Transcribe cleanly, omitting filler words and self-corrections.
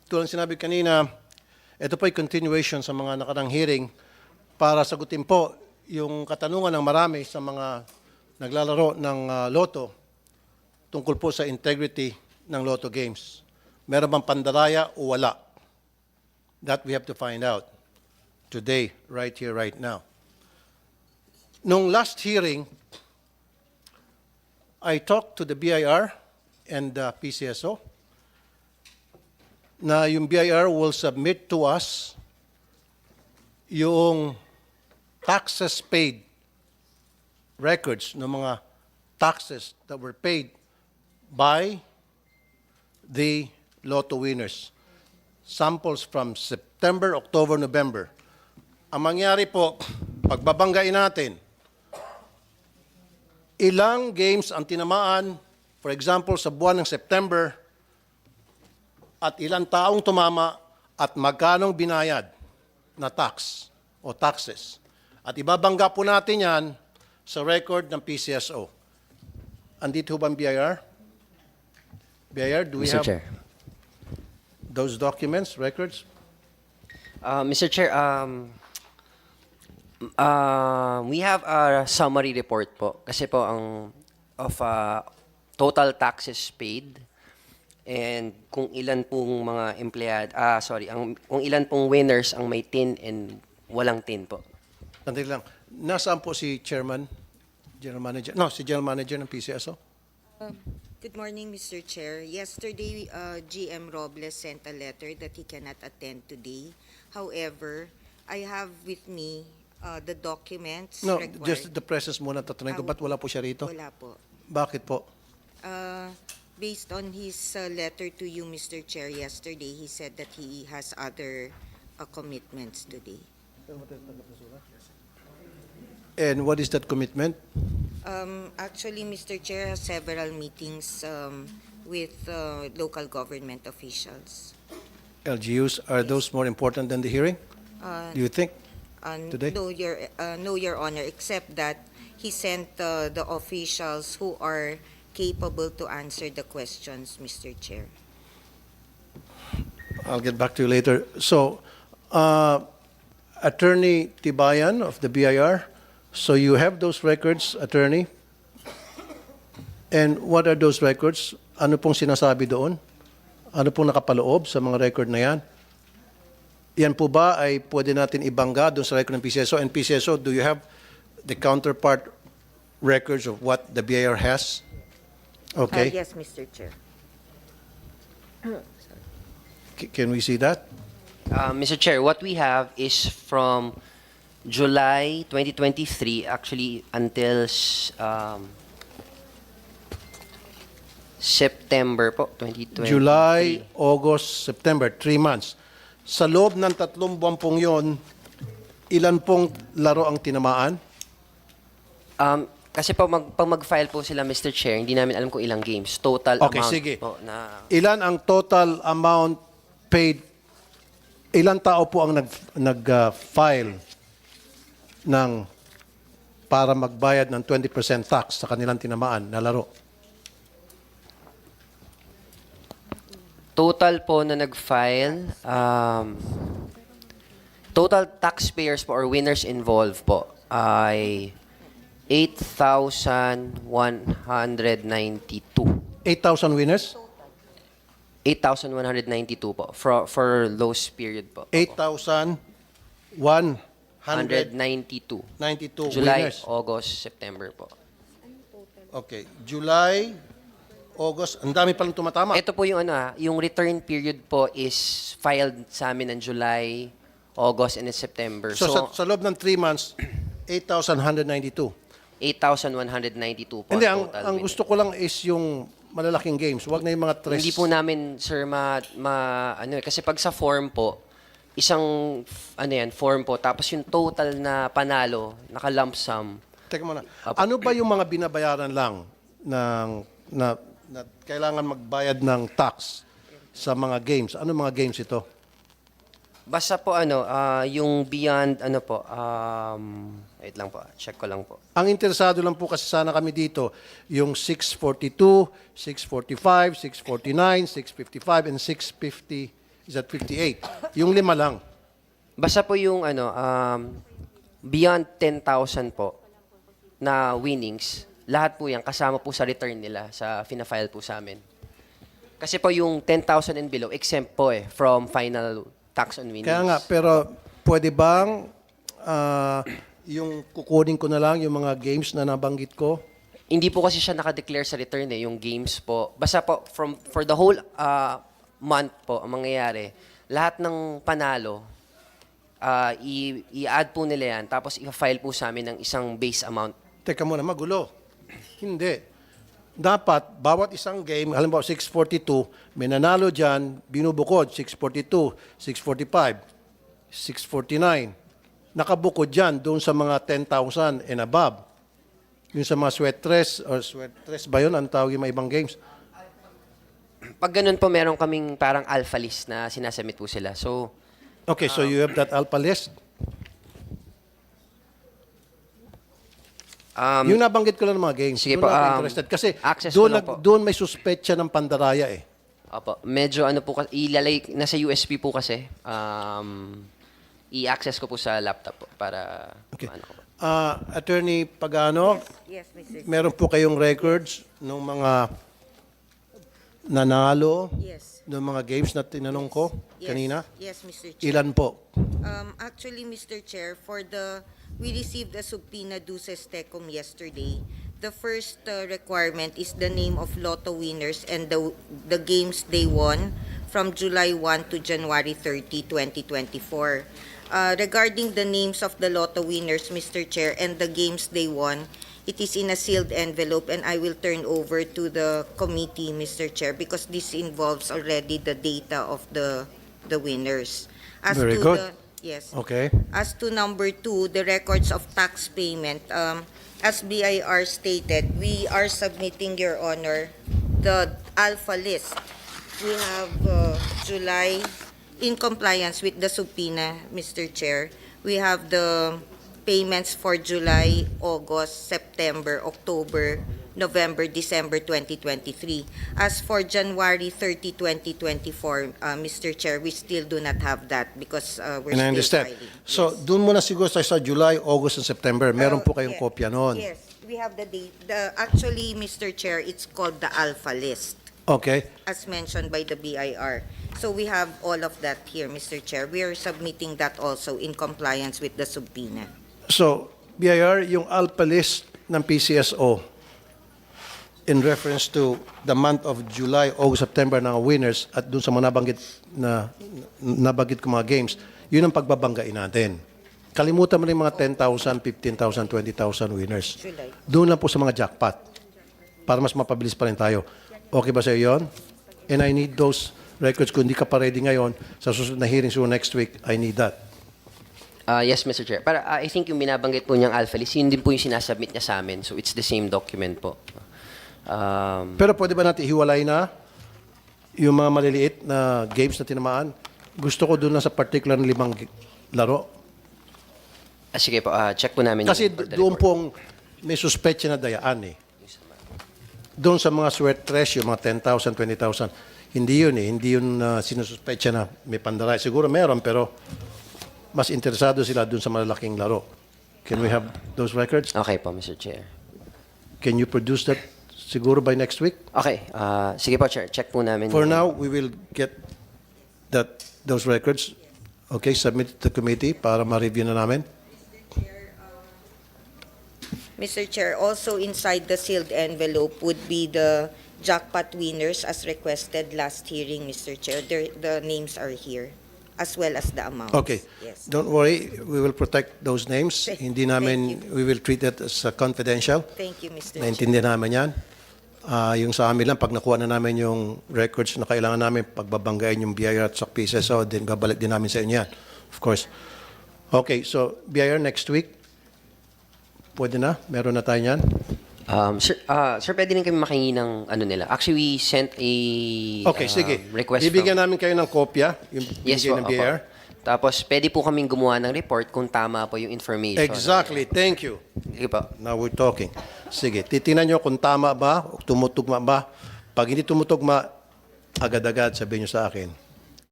tulad ng sinabi kanina, ito po ay continuation sa mga nakarang hearing para sagutin po yung katanungan ng marami sa mga naglalaro ng loto tungkol po sa integrity ng Lotto Games. Meron bang pandaraya o wala? That we have to find out today, right here, right now. Nung last hearing, I talked to the BIR and PCSO na yung BIR will submit to us yung taxes paid records ng mga taxes that were paid by the Lotto winners. Samples from September, October, November. Ang mangyari po, pagbabanggain natin, ilang games ang tinamaan, for example, sa buwan ng September, at ilang taong tumama at magkanong binayad na tax o taxes. At ibabangga po natin yan sa record ng PCSO. Andito ho ba ang BIR? BIR, do we Mr. have Chair. those documents, records? Mr. Chair, we have a summary report po. Kasi po ang of total taxes paid and kung ilan pong mga kung ilan pong winners ang may tin and walang tin po. Sandali lang. Nasaan po si Chairman? General Manager? No, si General Manager ng PCSO? Good morning, Mr. Chair. Yesterday, GM Robles sent a letter that he cannot attend today. However, I have with me the documents No, required. just the presence muna. Tatanungin ko, ba't wala po siya rito? Wala po. Bakit po? Based on his letter to you, Mr. Chair, yesterday, he said that he has other commitments today. And what is that commitment? Actually, Mr. Chair has several meetings with local government officials. LGUs, are those more important than the hearing? Do you think? Today? No, Your Honor, except that he sent the officials who are capable to answer the questions, Mr. Chair. I'll get back to you later. So, Attorney Tibayan of the BIR, so you have those records, Attorney? And what are those records? Ano pong sinasabi doon? Ano pong nakapaloob sa mga record na yan? Yan po ba ay pwede natin ibangga doon sa record ng PCSO? And PCSO, do you have the counterpart records of what the BIR has? Okay. Yes, Mr. Chair. Can we see that? Mr. Chair, what we have is from July 2023 actually until September po, 2023. July, August, September, 3 months. Sa loob ng 3 buwan pong yun, ilan pong laro ang tinamaan? Kasi po, pag mag-file po sila, Mr. Chair, hindi namin alam kung ilang games. Total Okay, amount sige. po na... Ilan ang total amount paid? Ilang tao po ang nag-file ng para magbayad ng 20% tax sa kanilang tinamaan na laro? Total po na nag-file, total taxpayers po or winners involved po ay 8,192. 8,000 winners? 8,192 po for those period po. 8,192 192. July, winners. August, September po. Okay. July, August. Ang dami palang tumatama. Ito po yung yung return period po is filed sa amin ng July, August, and September. So, sa loob ng 3 months, 8,192. 8,192 po Hindi, total ang winners. gusto ko lang is yung malalaking games. Huwag na yung mga tres. Hindi po namin, sir, kasi pag sa form po, isang, form po, tapos yung total na panalo, naka-lump sum. Teka muna. Apo. Ano ba yung mga binabayaran lang na kailangan magbayad ng tax sa mga games? Ano mga games ito? Basta po yung beyond wait lang po, check ko lang po. Ang interesado lang po kasi sana kami dito, yung 642, 645, 649, 655, and 650, is at 58. Yung 5 lang. Basta po yung beyond 10,000 po na winnings, lahat po yan kasama po sa return nila sa fina-file po sa amin. Kasi po yung 10,000 and below, exempt po from final tax on winnings. Kaya nga, pero pwede bang yung kukunin ko na lang yung mga games na nabanggit ko? Hindi po kasi siya nakadeclare sa return yung games po. Basta po, for the whole month po, ang mangyayari, lahat ng panalo, i-add po nila yan, tapos i-file po sa amin ng isang base amount. Teka muna, magulo. Hindi. Dapat, bawat isang game, halimbawa 642, may nanalo dyan, binubukod, 642, 645, 649. Nakabukod dyan doon sa mga 10,000 and above. Yung sa mga sweatress, or sweatress ba yun? Ang tawag yung mga ibang games? Pag ganun po, meron kaming parang alpha list na sinasubmit po sila. So, Okay, so you have that alpha list? Yung nabanggit ko lang ng mga games, sige doon po, ako interested. Kasi access ko lang po. doon may suspetsa ng pandaraya eh. opo, medyo ano po, ilalay, nasa USB po kasi, i-access ko po sa laptop po para, Okay. ano ko po. Attorney Pagano, Yes, Mr. Chair. meron po kayong records ng mga nanalo Yes. ng mga games na tinanong ko Yes. kanina? Yes, Mr. Chair. Ilan po? Actually, Mr. Chair, we received a subpoena duces tecum yesterday. The first requirement is the name of lotto winners and the games they won from July 1 to January 30, 2024. Regarding the names of the lotto winners, Mr. Chair, and the games they won, it is in a sealed envelope and I will turn over to the committee, Mr. Chair, because this involves already the data of the winners. Very good. Yes. Okay. As to number 2, the records of tax payment, as BIR stated, we are submitting, Your Honor, the alpha list. We have July, in compliance with the subpoena, Mr. Chair, we have the payments for July, August, September, October, November, December 2023. As for January 30, 2024, Mr. Chair, we still do not have that because we're And I still understand. filing. So, Yes. doon muna siguro tayo sa July, August, and September. Meron po kayong Yeah. kopya noon. Yes, we have the date. Actually, Mr. Chair, it's called the alpha list, Okay. as mentioned by the BIR. So we have all of that here, Mr. Chair. We are submitting that also in compliance with the subpoena. So, BIR, yung alpha list ng PCSO in reference to the month of July, August, September ng winners at dun sa mga nabanggit ko mga games, yun ang pagbabanggain natin. Kalimutan mo na yung mga 10,000, 15,000, 20,000 winners. July. Doon lang po sa mga jackpot para mas mapabilis pa rin tayo. Okay ba sa iyo yun? And I need those records. Kung hindi ka pa ready ngayon, sa susunod na hearing so next week, I need that. Yes, Mr. Chair. Para I think yung binabanggit po niyang alpha list, yun din po yung sinasubmit niya sa amin. So it's the same document po. Pero pwede ba natin hiwalay na yung mga maliliit na games na tinamaan? Gusto ko doon lang sa particular na 5 laro. Sige po, check po namin. Kasi yung for the doon report. pong may suspetsya na dayaan eh. Doon sa mga sweat trash, yung mga 10,000, 20,000, hindi yun eh. Hindi yun sinususpetsya na may pandaray. Siguro meron, pero mas interesado sila doon sa malalaking laro. Can we have those records? Okay po, Mr. Chair. Can you produce that siguro by next week? Okay, sige po, Chair. Check po namin. For yung- now, we will get those records. Okay, submit to the committee para ma-review na namin. Mr. Chair, also inside the sealed envelope would be the jackpot winners as requested last hearing, Mr. Chair. The names are here, as well as the amounts. Okay. Yes. Don't worry, we will protect those names. Hindi namin, we will treat it as confidential. Thank you, Mr. Chair. Naintindihan namin yan. Yung sa amin lang, pag nakuha na namin yung records na kailangan namin, pagbabanggain yung BIR at sa PSSO, then babalik din namin sa inyo yan. Of course. Okay, so BIR next week, pwede na? Meron na tayo yan? Sir, pwede rin kami makingi ng ano nila. Actually, we sent a Okay, sige. request Bibigyan from... namin kayo ng kopya, yung Yes binigay po, ng opo. BIR. Tapos, pwede po kaming gumawa ng report kung tama po yung information. Exactly, thank you. Sige po. Now we're talking. Sige, titingnan nyo kung tama ba, o tumutugma ba. Pag hindi tumutugma, agad-agad sabihin nyo sa akin.